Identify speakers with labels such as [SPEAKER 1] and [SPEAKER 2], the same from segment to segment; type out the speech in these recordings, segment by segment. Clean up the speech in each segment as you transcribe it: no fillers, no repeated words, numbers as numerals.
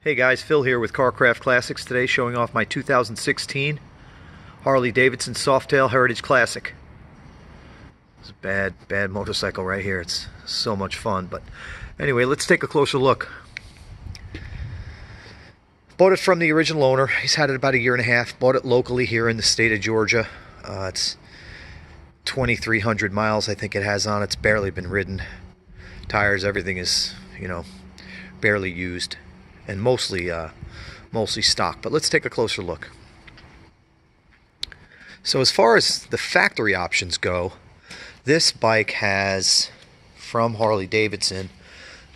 [SPEAKER 1] Hey guys, Phil here with Carcraft Classics today, showing off my 2016 Harley-Davidson Softail Heritage Classic. It's a bad motorcycle right here. It's so much fun. But anyway, let's take a closer look. Bought it from the original owner. He's had it about 1.5 years. Bought it locally here in the state of Georgia. It's 2,300 miles I think it has on it. It's barely been ridden. Tires, everything is, barely used. And mostly stock. But let's take a closer look. So as far as the factory options go, this bike has, from Harley-Davidson,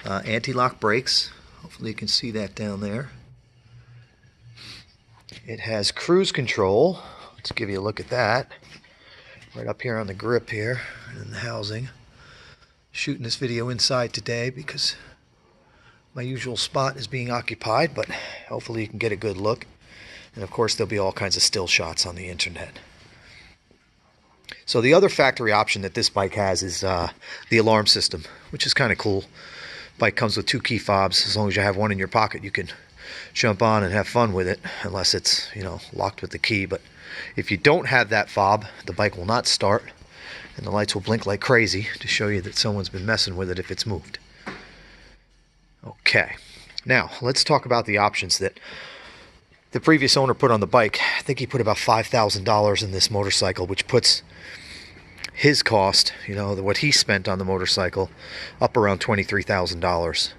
[SPEAKER 1] anti-lock brakes. Hopefully you can see that down there. It has cruise control. Let's give you a look at that. Right up here on the grip here, in the housing. Shooting this video inside today because my usual spot is being occupied, but hopefully you can get a good look. And of course there'll be all kinds of still shots on the internet. So the other factory option that this bike has is the alarm system, which is kind of cool. Bike comes with 2 key fobs. As long as you have one in your pocket, you can jump on and have fun with it, unless it's locked with the key. But if you don't have that fob, the bike will not start, and the lights will blink like crazy to show you that someone's been messing with it if it's moved. Okay, now let's talk about the options that the previous owner put on the bike. I think he put about $5,000 in this motorcycle, which puts his cost, what he spent on the motorcycle, up around $23,000.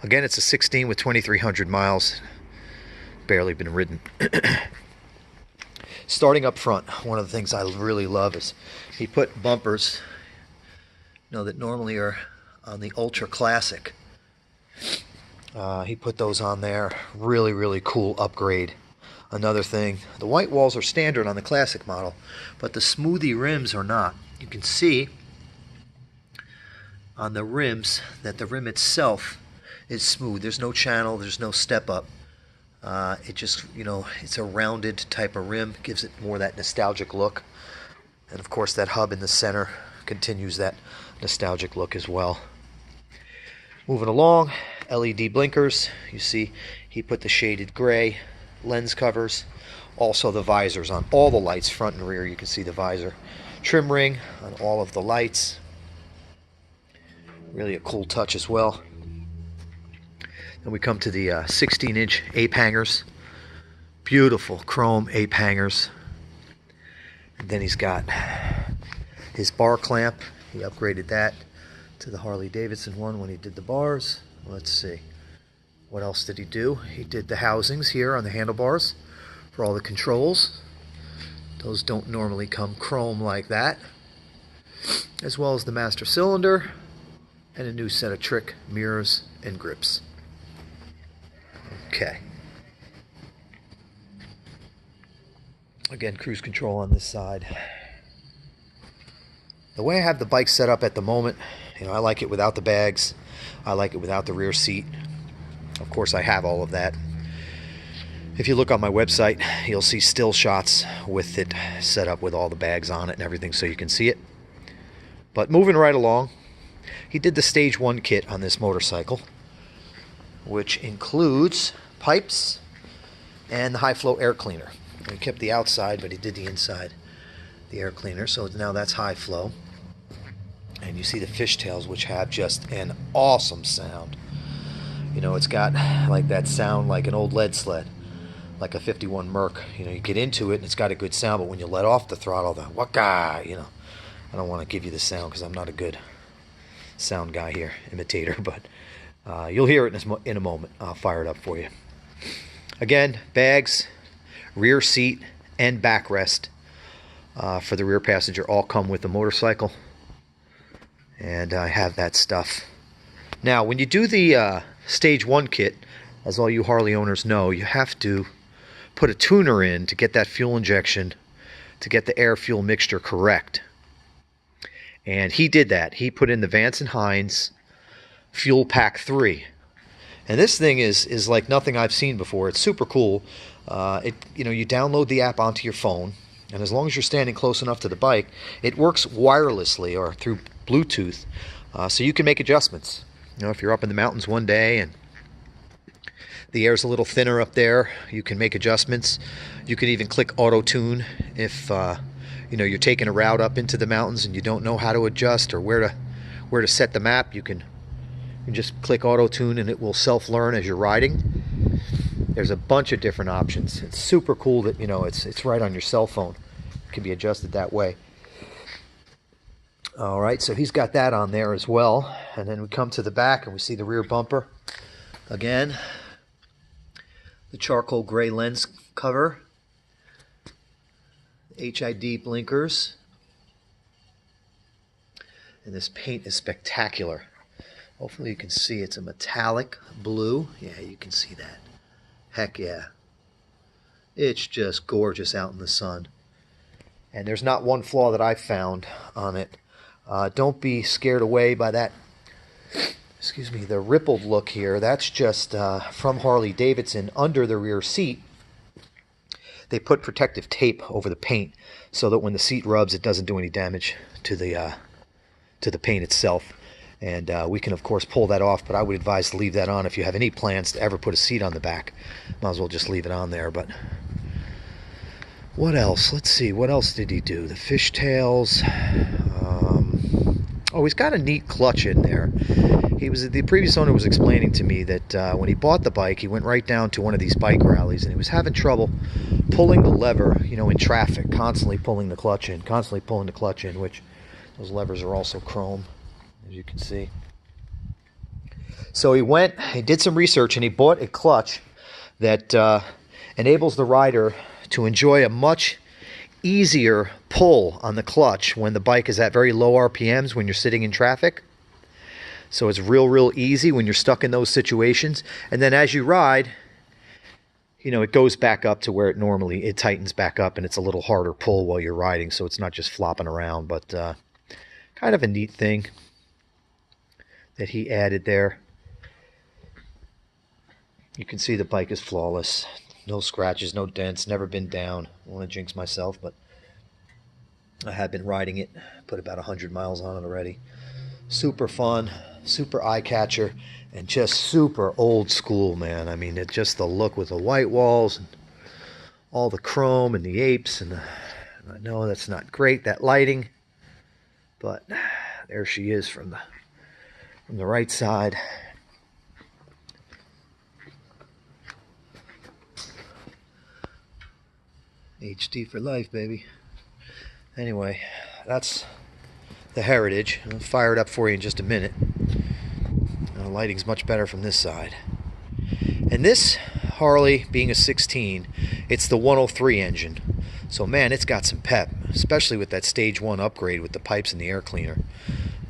[SPEAKER 1] Again, it's a 16 with 2,300 miles, barely been ridden. Starting up front, one of the things I really love is he put bumpers, that normally are on the Ultra Classic. He put those on there. Really cool upgrade. Another thing, the white walls are standard on the Classic model, but the smoothie rims are not. You can see on the rims that the rim itself is smooth. There's no channel, there's no step up. It just, it's a rounded type of rim, gives it more that nostalgic look. And of course that hub in the center continues that nostalgic look as well. Moving along, LED blinkers. You see he put the shaded gray lens covers. Also the visors on all the lights, front and rear. You can see the visor. Trim ring on all of the lights. Really a cool touch as well. Then we come to the 16-inch ape hangers. Beautiful chrome ape hangers. And then he's got his bar clamp. He upgraded that to the Harley-Davidson one when he did the bars. Let's see. What else did he do? He did the housings here on the handlebars for all the controls. Those don't normally come chrome like that. As well as the master cylinder and a new set of trick mirrors and grips. Okay. Again, cruise control on this side. The way I have the bike set up at the moment, I like it without the bags. I like it without the rear seat. Of course, I have all of that. If you look on my website, you'll see still shots with it set up with all the bags on it and everything so you can see it. But moving right along, he did the Stage 1 kit on this motorcycle, which includes pipes and the high flow air cleaner. He kept the outside, but he did the inside, the air cleaner. So now that's high flow. And you see the fishtails, which have just an awesome sound. It's got like that sound like an old lead sled, like a 51 Merc. You get into it and it's got a good sound, but when you let off the throttle, the waka, I don't want to give you the sound because I'm not a good sound guy here, imitator, but you'll hear it in a moment. I'll fire it up for you. Again, bags, rear seat, and backrest for the rear passenger all come with the motorcycle. And I have that stuff. Now, when you do the Stage 1 kit, as all you Harley owners know, you have to put a tuner in to get that fuel injection, to get the air-fuel mixture correct. And he did that. He put in the Vance & Hines Fuel Pack 3. And this thing is like nothing I've seen before. It's super cool. You download the app onto your phone, and as long as you're standing close enough to the bike, it works wirelessly or through Bluetooth, so you can make adjustments. If you're up in the mountains one day and The air's a little thinner up there. You can make adjustments. You can even click auto tune if you know, you're taking a route up into the mountains and you don't know how to adjust or where to set the map. You can just click auto tune and it will self-learn as you're riding. There's a bunch of different options. It's super cool that, you know, it's right on your cell phone. It can be adjusted that way. All right, so he's got that on there as well. And then we come to the back and we see the rear bumper. Again, the charcoal gray lens cover, HID blinkers, and this paint is spectacular. Hopefully you can see it's a metallic blue. Yeah, you can see that. Heck yeah. It's just gorgeous out in the sun. And there's not one flaw that I've found on it. Don't be scared away by that, excuse me, the rippled look here. That's just from Harley Davidson. Under the rear seat, they put protective tape over the paint so that when the seat rubs, it doesn't do any damage to the paint itself. And we can, of course, pull that off, but I would advise to leave that on if you have any plans to ever put a seat on the back. Might as well just leave it on there. But what else? Let's see. What else did he do? The fishtails. Oh, he's got a neat clutch in there. The previous owner was explaining to me that when he bought the bike, he went right down to one of these bike rallies, and he was having trouble pulling the lever, you know, in traffic, constantly pulling the clutch in, which those levers are also chrome, as you can see. So he did some research, and he bought a clutch that enables the rider to enjoy a much easier pull on the clutch when the bike is at very low RPMs when you're sitting in traffic. So it's real easy when you're stuck in those situations. And then as you ride, you know, it goes back up to where it tightens back up, and it's a little harder pull while you're riding, so it's not just flopping around. But kind of a neat thing that he added there. You can see the bike is flawless. No scratches, no dents, never been down. I don't want to jinx myself, but I have been riding it. Put about 100 miles on it already. Super fun, super eye-catcher, and just super old school, man. I mean, just the look with the white walls and all the chrome and the apes. And I know that's not great, that lighting, but there she is from the right side. HD for life, baby. Anyway, that's the Heritage. I'll fire it up for you in just a minute. The lighting's much better from this side. And this Harley, being a 16, it's the 103 engine. So man, it's got some pep, especially with that stage 1 upgrade with the pipes and the air cleaner.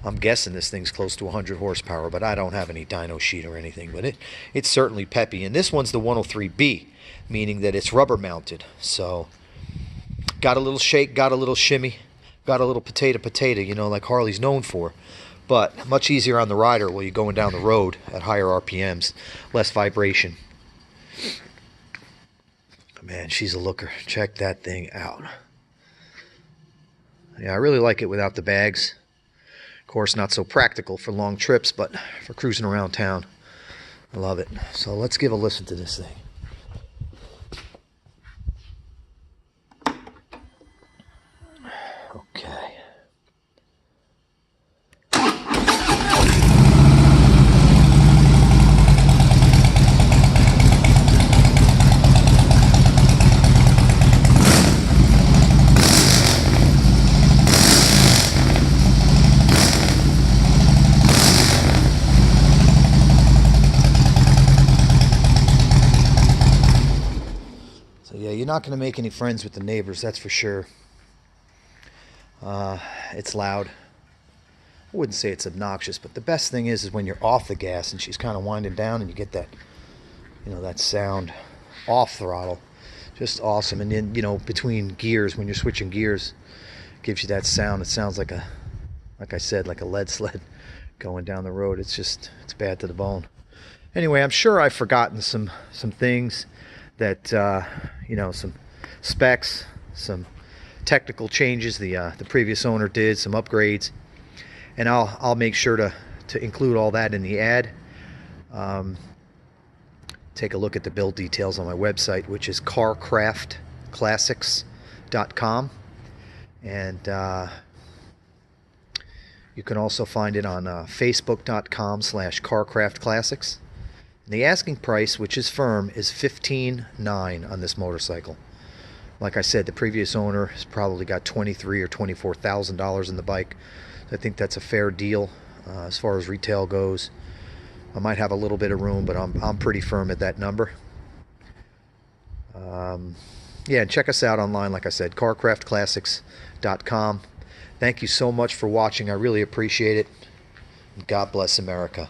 [SPEAKER 1] I'm guessing this thing's close to 100 horsepower, but I don't have any dyno sheet or anything. But it's certainly peppy. And this one's the 103B, meaning that it's rubber mounted. So got a little shake, got a little shimmy, got a little potato, you know, like Harley's known for. But much easier on the rider while you're going down the road at higher RPMs, less vibration. Man, she's a looker. Check that thing out. Yeah, I really like it without the bags. Of course, not so practical for long trips, but for cruising around town, I love it. So let's give a listen to this thing. Okay. So yeah, you're not going to make any friends with the neighbors, that's for sure. It's loud. I wouldn't say it's obnoxious, but the best thing is when you're off the gas and she's kind of winding down and you get that, you know, that sound off throttle. Just awesome. And then, you know, between gears, when you're switching gears, gives you that sound. It sounds like I said, like a lead sled going down the road. It's bad to the bone. Anyway, I'm sure I've forgotten some things that, you know, some specs, some technical changes the previous owner did, some upgrades, and I'll make sure to include all that in the ad. take a look at the build details on my website, which is carcraftclassics.com. And you can also find it on facebook.com/carcraftclassics. The asking price, which is firm, is $15,900 on this motorcycle. Like I said, the previous owner has probably got $23,000 or $24,000 in the bike. So I think that's a fair deal as far as retail goes. I might have a little bit of room, but I'm pretty firm at that number. Yeah, and check us out online, like I said, carcraftclassics.com. Thank you so much for watching. I really appreciate it. God bless America.